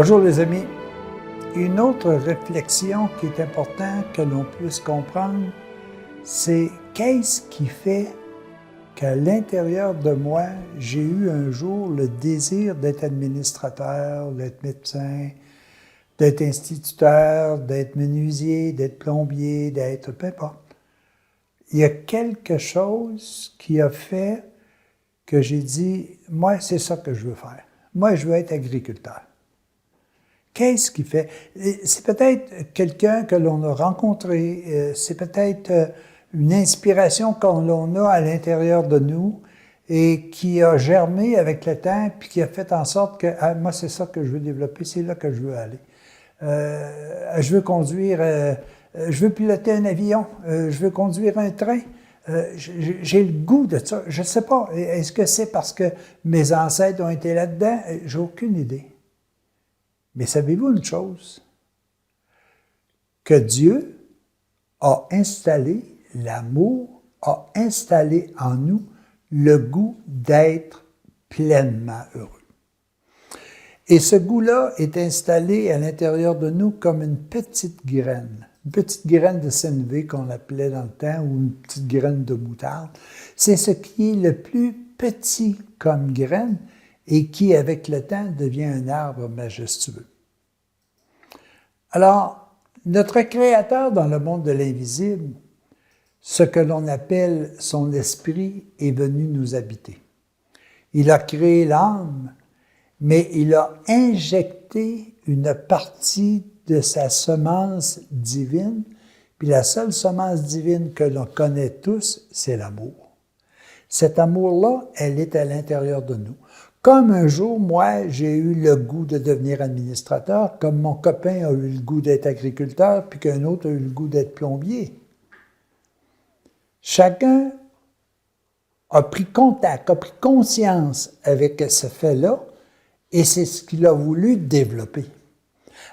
Bonjour les amis. Une autre réflexion qui est importante que l'on puisse comprendre, c'est qu'est-ce qui fait qu'à l'intérieur de moi, j'ai eu un jour le désir d'être administrateur, d'être médecin, d'être instituteur, d'être menuisier, d'être plombier, d'être peu importe. Il y a quelque chose qui a fait que j'ai dit, moi, c'est ça que je veux faire. Moi, je veux être agriculteur. Qu'est-ce qui fait? C'est peut-être quelqu'un que l'on a rencontré, c'est peut-être une inspiration qu'on a à l'intérieur de nous et qui a germé avec le temps puis qui a fait en sorte que moi, c'est ça que je veux développer, c'est là que je veux aller. Je veux conduire, je veux piloter un avion, je veux conduire un train. J'ai le goût de ça. Je ne sais pas. Est-ce que c'est parce que mes ancêtres ont été là-dedans? J'ai aucune idée. Mais savez-vous une chose? Que Dieu a installé l'amour, a installé en nous le goût d'être pleinement heureux. Et ce goût-là est installé à l'intérieur de nous comme une petite graine de sénévé qu'on appelait dans le temps, ou une petite graine de moutarde. C'est ce qui est le plus petit comme graine et qui, avec le temps, devient un arbre majestueux. Alors, notre Créateur dans le monde de l'invisible, ce que l'on appelle son esprit, est venu nous habiter. Il a créé l'âme, mais il a injecté une partie de sa semence divine, puis la seule semence divine que l'on connaît tous, c'est l'amour. Cet amour-là, elle est à l'intérieur de nous. Comme un jour, moi, j'ai eu le goût de devenir administrateur, comme mon copain a eu le goût d'être agriculteur, puis qu'un autre a eu le goût d'être plombier. Chacun a pris contact, a pris conscience avec ce fait-là, et c'est ce qu'il a voulu développer.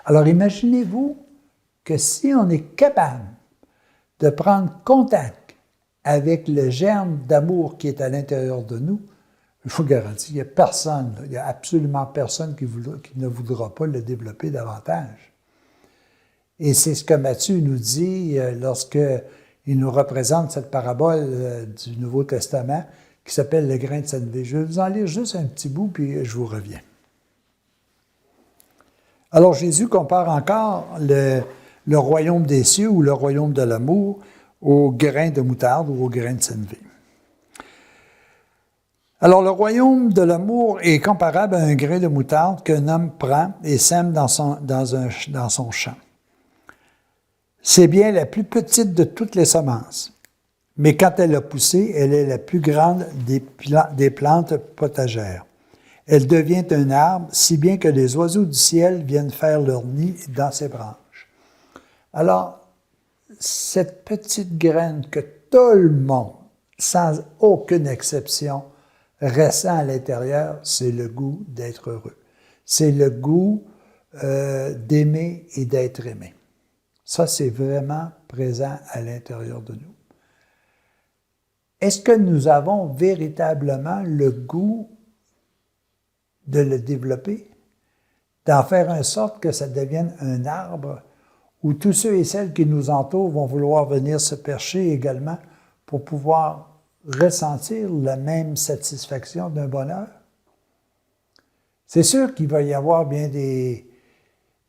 Alors imaginez-vous que si on est capable de prendre contact avec le germe d'amour qui est à l'intérieur de nous, je vous garantis, il n'y a absolument personne qui ne voudra pas le développer davantage. Et c'est ce que Matthieu nous dit lorsqu'il nous représente cette parabole du Nouveau Testament qui s'appelle le grain de sénévé. Je vais vous en lire juste un petit bout, puis je vous reviens. Alors Jésus compare encore le royaume des cieux ou le royaume de l'amour au grain de moutarde ou au grain de sénévé. Alors, le royaume de l'amour est comparable à un grain de moutarde qu'un homme prend et sème dans son champ. C'est bien la plus petite de toutes les semences, mais quand elle a poussé, elle est la plus grande des plantes potagères. Elle devient un arbre, si bien que les oiseaux du ciel viennent faire leur nid dans ses branches. Alors, cette petite graine que tout le monde, sans aucune exception, ressent à l'intérieur, c'est le goût d'être heureux. C'est le goût d'aimer et d'être aimé. Ça, c'est vraiment présent à l'intérieur de nous. Est-ce que nous avons véritablement le goût de le développer, d'en faire en sorte que ça devienne un arbre où tous ceux et celles qui nous entourent vont vouloir venir se percher également pour pouvoir ressentir la même satisfaction d'un bonheur? C'est sûr qu'il va y avoir bien des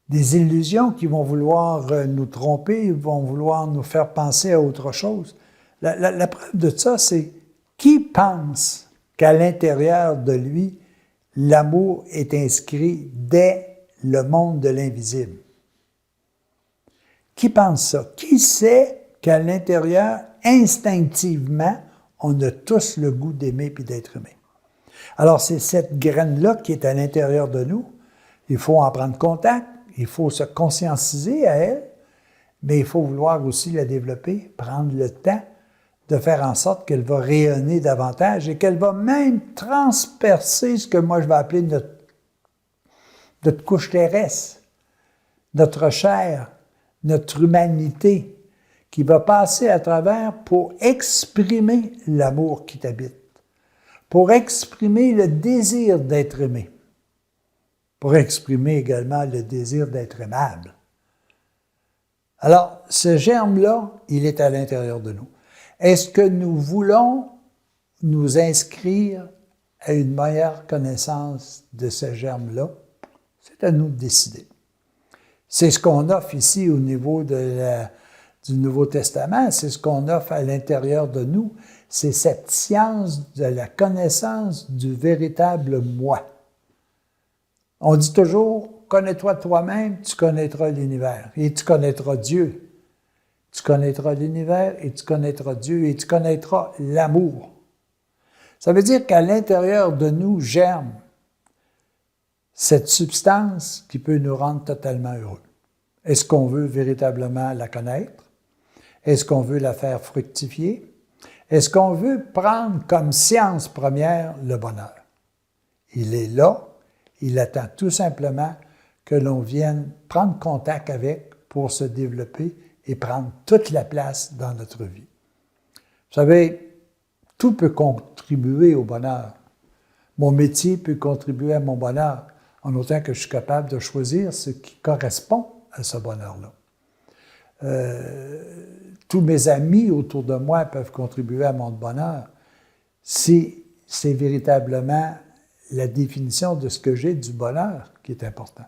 illusions qui vont vouloir nous tromper, vont vouloir nous faire penser à autre chose. La preuve de ça, c'est qui pense qu'à l'intérieur de lui, l'amour est inscrit dès le monde de l'invisible? Qui pense ça? Qui sait qu'à l'intérieur, instinctivement, on a tous le goût d'aimer et d'être aimé? Alors, c'est cette graine-là qui est à l'intérieur de nous. Il faut en prendre contact, il faut se conscientiser à elle, mais il faut vouloir aussi la développer, prendre le temps de faire en sorte qu'elle va rayonner davantage et qu'elle va même transpercer ce que moi je vais appeler notre couche terrestre, notre chair, notre humanité, qui va passer à travers pour exprimer l'amour qui t'habite, pour exprimer le désir d'être aimé. pour exprimer également le désir d'être aimable. Alors, ce germe-là, il est à l'intérieur de nous. Est-ce que nous voulons nous inscrire à une meilleure connaissance de ce germe-là? C'est à nous de décider. C'est ce qu'on offre ici au niveau du Nouveau Testament, c'est ce qu'on offre à l'intérieur de nous, c'est cette science de la connaissance du véritable moi. On dit toujours, connais-toi toi-même, tu connaîtras l'univers et tu connaîtras Dieu. Tu connaîtras l'univers et tu connaîtras Dieu et tu connaîtras l'amour. Ça veut dire qu'à l'intérieur de nous germe cette substance qui peut nous rendre totalement heureux. Est-ce qu'on veut véritablement la connaître? Est-ce qu'on veut la faire fructifier? Est-ce qu'on veut prendre comme science première le bonheur? Il est là, il attend tout simplement que l'on vienne prendre contact avec pour se développer et prendre toute la place dans notre vie. Vous savez, tout peut contribuer au bonheur. Mon métier peut contribuer à mon bonheur, en autant que je suis capable de choisir ce qui correspond à ce bonheur-là. Tous mes amis autour de moi peuvent contribuer à mon bonheur si c'est véritablement la définition de ce que j'ai du bonheur qui est important.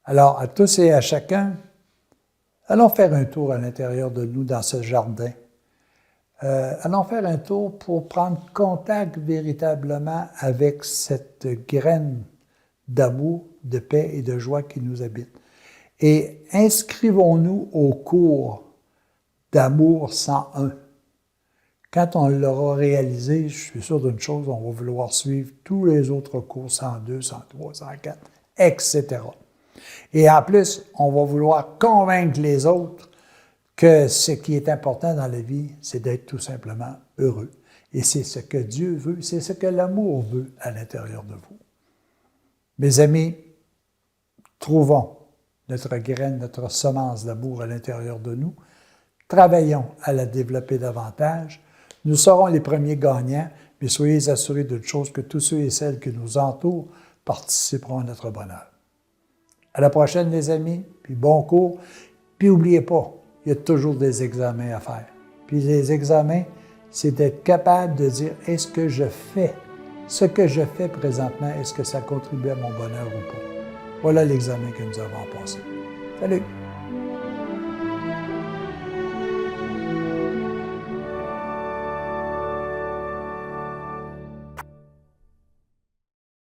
Alors, à tous et à chacun, allons faire un tour à l'intérieur de nous dans ce jardin. Allons faire un tour pour prendre contact véritablement avec cette graine d'amour, de paix et de joie qui nous habite. Et inscrivons-nous au cours d'amour 101. Quand on l'aura réalisé, je suis sûr d'une chose, on va vouloir suivre tous les autres cours 102, 103, 104, etc. Et en plus, on va vouloir convaincre les autres que ce qui est important dans la vie, c'est d'être tout simplement heureux. Et c'est ce que Dieu veut, c'est ce que l'amour veut à l'intérieur de vous. Mes amis, trouvons notre graine, notre semence d'amour à l'intérieur de nous. Travaillons à la développer davantage. Nous serons les premiers gagnants, mais soyez assurés d'une chose, que tous ceux et celles qui nous entourent participeront à notre bonheur. À la prochaine, les amis, puis bon cours. Puis n'oubliez pas, il y a toujours des examens à faire. Puis les examens, c'est d'être capable de dire, est-ce que je fais ce que je fais présentement, est-ce que ça contribue à mon bonheur ou pas? Voilà l'examen que nous avons passé. Salut!